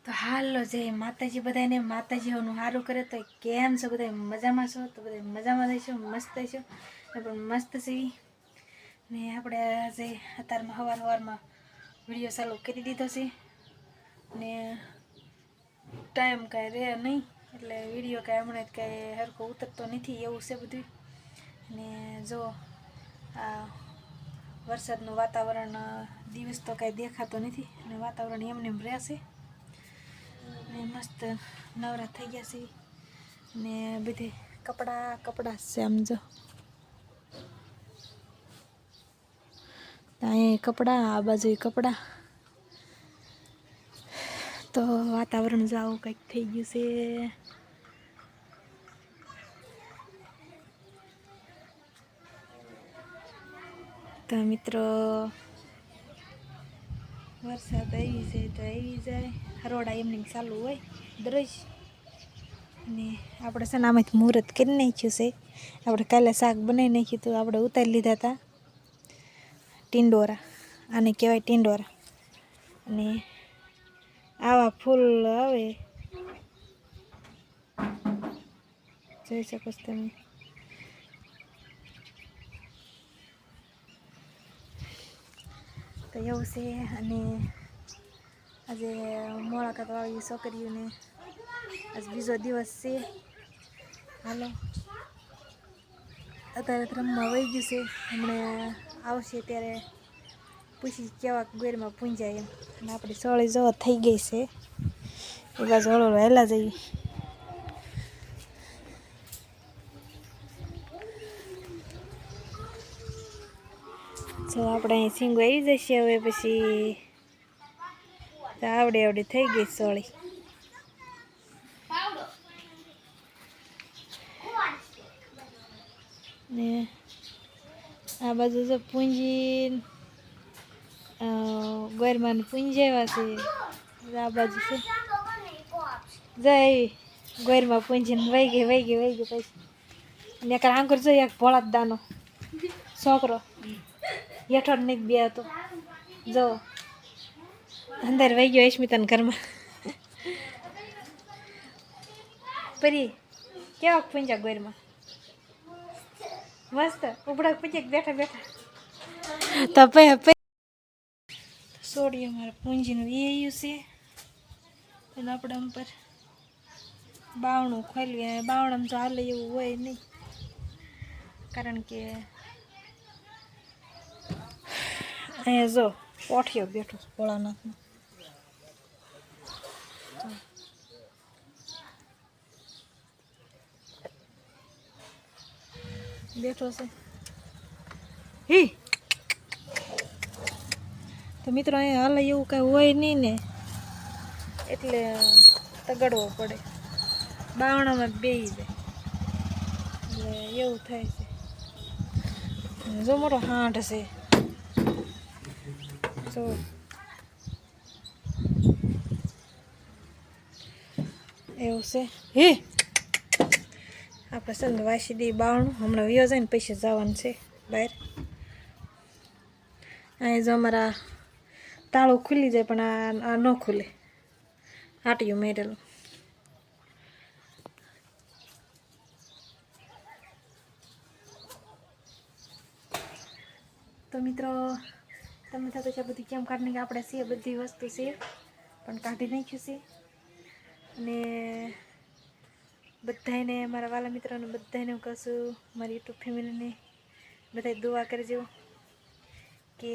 તો હાલો જય માતાજી બધાને માતાજીઓનું સારું કરે તો કેમ છો બધા મજામાં છો તો બધા મજામાં રહીશું મસ્ત રહીશું પણ મસ્ત છીએ ને આપણે આજે અત્યારમાં સવારમાં વિડીયો ચાલુ કરી દીધો છે ને ટાઈમ કાંઈ રહે નહીં એટલે વિડીયો કાંઈ હમણાં કાંઈ સરખો ઉતરતો નથી એવું છે બધું ને જો આ વરસાદનું વાતાવરણ દિવસ તો કાંઈ દેખાતો નથી અને વાતાવરણ એમને એમ રહેશે ને મસ્ત નવરા થઈ ગયા છે ને બધે કપડાં છે આમ જો અહીં કપડાં આ બાજુ કપડાં તો વાતાવરણ જો આવું કંઈક થઈ ગયું છે તો મિત્રો વરસાદ આવી જાય તો આવી જાય હરોડા એમને ચાલુ હોય દરરોજ ને આપણે છે ને આમાંથી મુહૂર્ત કરી નાખ્યું છે આપણે કાલે શાક બનાવી નાખ્યું તો આપણે ઉતારી લીધા હતા ટીંડોરા આને કહેવાય ટીંડોરા અને આવા ફૂલ આવે જોઈ શકો છો તમે તો એવું છે અને આજે મુલાકાતવાળી છોકરીઓને આજ બીજો દિવસ છે હાલો અત્યારે રમવા વહી ગયું છે હમણાં આવશે ત્યારે પૂછી કેવા ગોરમાં પૂંજાય એમ અને આપણી સોળી જો થઈ ગઈ છે એ બાજુ હળો વહેલા જઈએ જો આપણે અહીં સિંગો આવી જશે હવે પછી આવડે થઈ ગઈ સોળી ને આ બાજુ જો પૂંજી ગોરમાને પૂંજાવ્યા છે આ બાજુ છે જઈ ગોરમાં પૂંજીને વહી ગઈ પછી ને એક આંકર જોઈએ એક ભોળા દાનો છોકરો હેઠળ નહીં બે હતો જો અંદર વહી ગયો અસ્મિતાના ઘરમાં પરી કેવાક પૂંજા ગોરમાં મસ્ત ઉપડા પૂંજે બેઠા તો સોડી અમારે પૂંજીનું એ છે અને આપણે આમ પર બાવણું ખોલવી બાવણામાં તો હાલે એવું હોય નહીં કારણ કે અહીંયા જો પોઠિયો બેઠો ભોળાનાથનો બેઠો છે હી તો મિત્રો અહીંયા હાલે એવું કાંઈ હોય નહીં ને એટલે તગડવો પડે બાવણામાં બેસી જાય એટલે એવું થાય છે જો મોટો હાંઠ છે જો એવું છે હે આપણે છે ને વાસી દઈ બાવણું હમણાં વ્યો જાય ને પૈસા જવાનું છે બહાર અહીંયા જો અમારા તાળું ખુલી જાય પણ આ ન ખુલે હાટિયું મેરેલું તો મિત્રો તમે થતું છે બધી કેમ કાઢને કે આપણે છે બધી વસ્તુ છે પણ કાઢી નાખ્યું છે અને બધાને મારા વાલા મિત્રોને બધાને હું કહું છું મારી યુટ્યુબ ફેમિલીને બધા દુઆ કરજો કે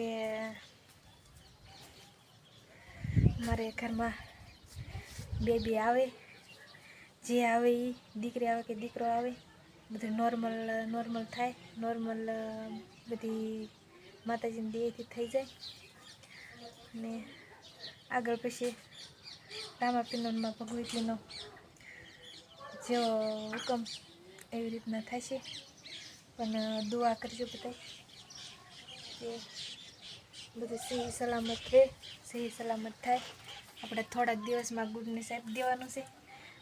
મારે ઘરમાં બેબી આવે જે આવે એ દીકરી આવે કે દીકરો આવે બધું નોર્મલ થાય નોર્મલ બધી માતાજીની દયાથી થઈ જાય અને આગળ પછી રામાપીનોમાં ભગવતીનો જેવો હુકમ એવી રીતના થશે પણ દુઆ કરજો બધા કે બધું સહી સલામત રહે સહી સલામત થાય આપણે થોડાક દિવસમાં ગુડનેસ આપી દેવાનું છે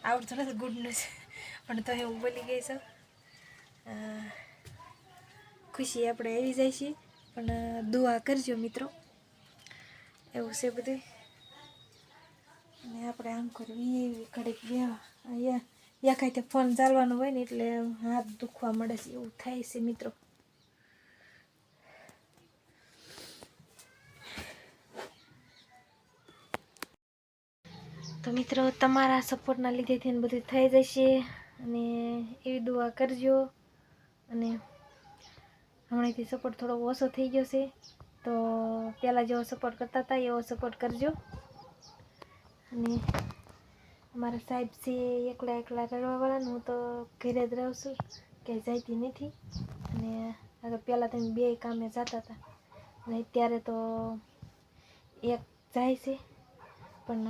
આવડતું નથી ગુડનેસ પણ તો હું બોલી ગઈ છું ખુશી આપણે આવી જાય છે પણ દુઆ કરજો મિત્રો એવું છે બધું અને આપણે આમ કરવી એવી ઘડીક યા કાંઈ તે ફોન ચાલવાનો હોય ને એટલે હાથ દુખવા મળે છે એવું થાય છે મિત્રો. તો મિત્રો તમારા સપોર્ટના લીધેથી બધું થઈ જશે અને એવી દુઆ કરજો. અને હમણાંથી સપોર્ટ થોડો ઓછો થઈ ગયો છે તો પહેલાં જેવો સપોર્ટ કરતા હતા એવો સપોર્ટ કરજો. અને અમારા સાહેબ છે એકલા રડવાવાળા, હું તો ઘરે જ રહું છું, ક્યાંય જતી નથી. અને આગળ પહેલાં તમે બે કામે જતા હતા અને અત્યારે તો એક જાય છે પણ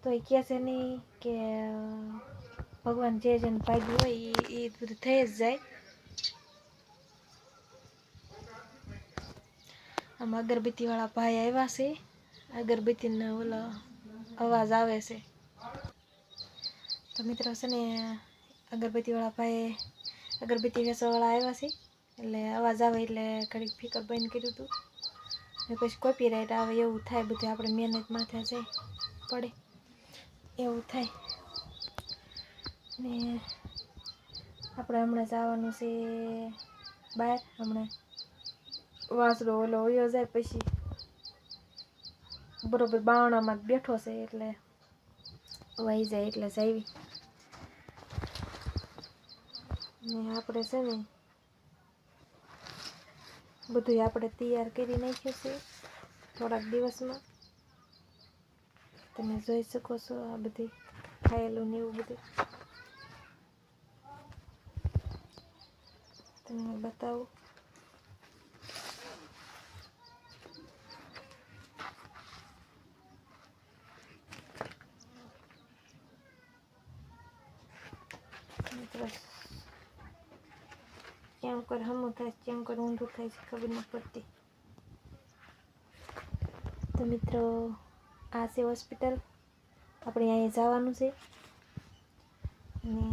તોય કહે છે નહીં કે ભગવાન જે જેને ભાગ્યું હોય એ બધું થઈ જ જાય. આમ અગરબત્તીવાળા ભાઈ આવ્યા છે, અગરબત્તીનો ઓલો અવાજ આવે છે. તો મિત્રો છે ને અગરબત્તીવાળા ભાઈ અગરબત્તી વેચવાવાળા આવ્યા છે એટલે અવાજ આવે એટલે ઘડીક ફીકર બંધ કર્યું હતું ને પછી કોપીરાઇટ આવે એવું થાય. બધું આપણે મહેનત માથે જાય પડે એવું થાય. ને આપણે હમણાં જવાનું છે બહાર. હમણાં વાસડો ઓલો વયો જાય પછી બરોબર બાવણામાં જ બેઠો છે એટલે વહી જાય એટલે જાવી. ને આપણે છે ને બધું આપણે તૈયાર કરી નાખ્યું છે થોડાક દિવસમાં. તમે જોઈ શકો છો આ બધી ખાયેલું ને એવું બધું તમને બતાવું. કેમ કર હમું થાય કેમ કર ઊંધું થાય છે ખબર નથી પડતી. તો મિત્રો આ છે હોસ્પિટલ, આપણે અહીંયા જવાનું છે ને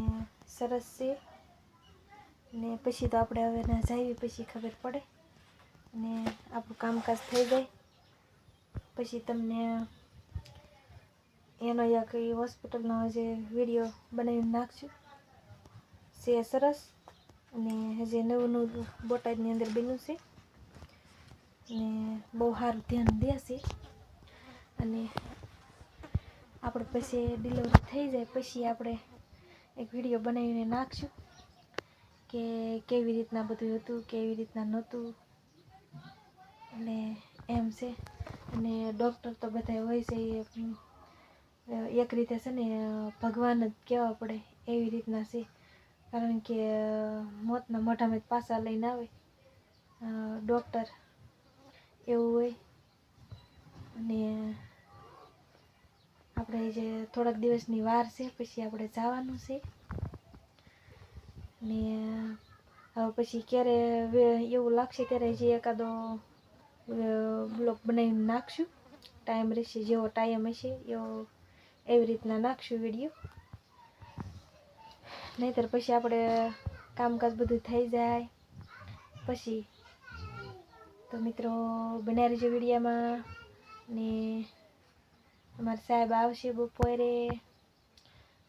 સરસ છે. ને પછી તો આપણે હવે ના જઈએ પછી ખબર પડે અને આપણું કામકાજ થઈ જાય પછી તમને એનો યા કંઈ હોસ્પિટલનો જે વિડીયો બનાવીને નાખશું. છે સરસ અને હજી નવું બોટાદની અંદર બન્યું છે ને બહુ સારું ધ્યાન દે છે. અને આપણે પછી ડિલિવરી થઈ જાય પછી આપણે એક વિડીયો બનાવીને નાખશું કે કેવી રીતના બધું હતું, કેવી રીતના નહોતું. અને એમ છે. અને ડૉક્ટર તો બધા હોય છે એક રીતે છે ને ભગવાન જ કહેવા પડે એવી રીતના છે. કારણ કે મોતના મોઢામાં જ પાછા લઈને આવે ડૉક્ટર એવું હોય. અને આપણે જે થોડાક દિવસની વાર છે પછી આપણે જવાનું છે. ને હવે પછી ક્યારે એવું લાગશે ત્યારે જે એકાદો બ્લોગ બનાવીને નાખશું. ટાઈમ રહેશે જેવો ટાઈમ હશે એવો એવી રીતના નાખશું વિડીયો. નહીંતર પછી આપણે કામકાજ બધું થઈ જાય પછી. તો મિત્રો બનાવી રહેજો વિડીયામાં. ને અમારા સાહેબ આવશે બપોરે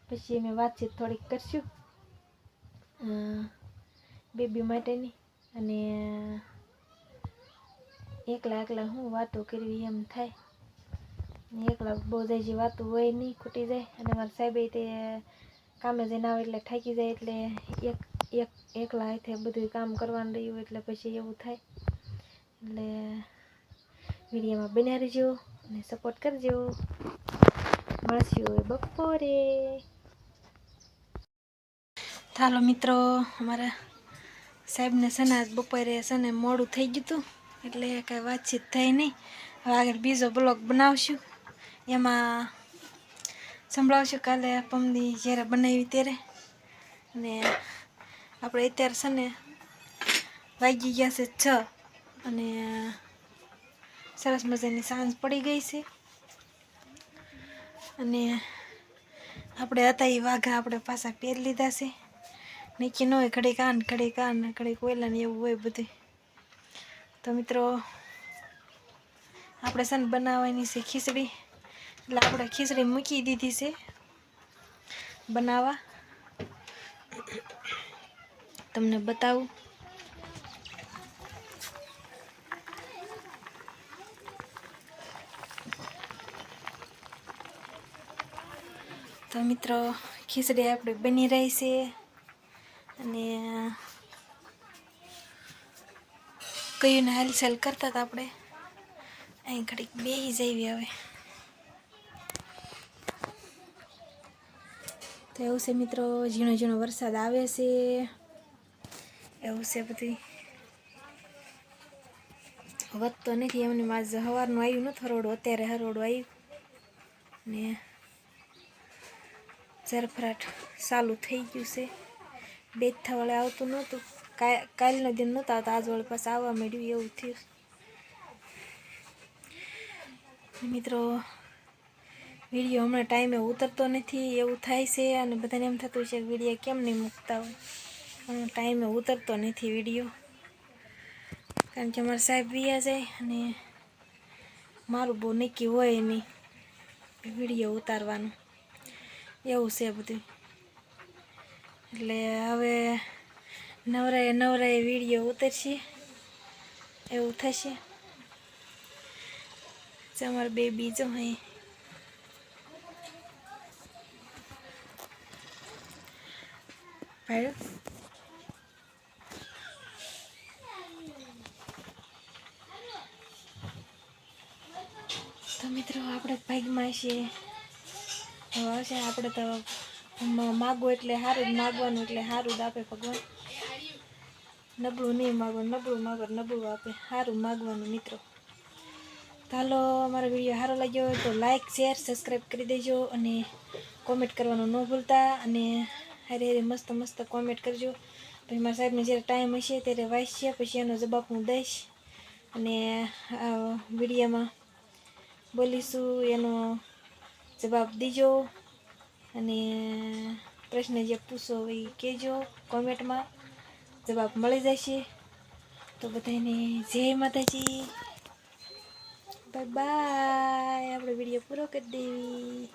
પછી અમે વાતચીત થોડીક કરશું બેબી માટેની. અને એકલા હું વાતો કરવી એમ થાય ને એકલા બહુ જાય જે વાતો હોય નહીં, ખૂટી જાય. અને મારા સાહેબે તે કામે જઈને આવે એટલે થાકી જાય એટલે એકલા હાથે બધું કામ કરવાનું રહ્યું એટલે પછી એવું થાય. એટલે વિડીયોમાં બન્યા રહેજો અને સપોર્ટ કરજો. મળશું બપોરે. ચાલો મિત્રો અમારા સાહેબને છે ને બપોરે છે ને મોડું થઈ ગયું હતું એટલે કાંઈ વાતચીત થઈ નહીં. હવે આગળ બીજો બ્લોગ બનાવશું એમાં સંભળાવશું કાલે પમદી જ્યારે બનાવી ત્યારે. અને આપણે અત્યારે છે ને વાગી ગયા છે 6 અને સરસ મજાની સાંજ પડી ગઈ છે. અને આપણે હતા એ વાઘા આપણે પાછા પહેરી લીધા છે. નક્કી ન હોય ઘડીક આન ઘડીક ઓયલા ને એવું હોય બધું. તો મિત્રો આપણે છે ને બનાવવાની છે ખીચડી એટલે આપણે ખીચડી મૂકી દીધી છે બનાવવા. તમને બતાવું. તો મિત્રો ખીચડી આપણે બની રહી છે અને કયું હાલચાલ કરતા હતા આપણે અહીં ઘડીક બેસી જઈએ હવે. તો એવું છે મિત્રો, ઝીણો ઝીણો વરસાદ આવે છે એવું છે. બધું વધતો નથી એમને આજ સવારનું આવ્યું નથી હરોડું, અત્યારે હરોડું આવ્યું ને ઝરફરાટ ચાલુ થઈ ગયું છે. બે થવાળે આવતું નહોતું, કાલનો દિન નહોતા આવતા, આજ વળે પાછું આવવા માંડ્યું એવું થયું. મિત્રો વિડીયો હમણાં ટાઈમે ઉતરતો નથી એવું થાય છે અને બધાને એમ થતું છે કે વિડીયો કેમ નહીં મૂકતા હોય. હમણાં ટાઈમે ઉતરતો નથી વિડીયો, કારણ કે અમારા સાહેબ વિયા જાય અને મારું બહુ નક્કી હોય નહીં વિડીયો ઉતારવાનું, એવું છે બધું. એટલે હવે નવરાએ વિડીયો ઉતરશે એવું થશે. અમારા બેબી જો અહીં ભાઈ. તો મિત્રો આપણે ભાગમાં છે આવશે. આપણે તો માગવું એટલે સારું જ માગવાનું, એટલે સારું જ આપે ભગવાન. નબળું નહીં માગવાનું, નબળું માગો નબળું આપે, સારું માગવાનું મિત્રો. ચાલો, અમારો વિડીયો સારો લાગ્યો હોય તો લાઈક શેર સબસ્ક્રાઈબ કરી દેજો અને કોમેન્ટ કરવાનું ન ભૂલતા. અને હારે મસ્ત મસ્ત કોમેન્ટ કરજો. પછી મારા સાહેબને જ્યારે ટાઈમ હશે ત્યારે વાંચશે, પછી એનો જવાબ હું દઈશ અને વિડીયોમાં બોલીશું, એનો જવાબ દીજો. અને પ્રશ્ન જે પૂછો એ કહેજો કોમેન્ટમાં, જવાબ મળી જશે. તો બધાને જય માતાજી, બાય બાય. આપણે વિડીયો પૂરો કરી દેવી.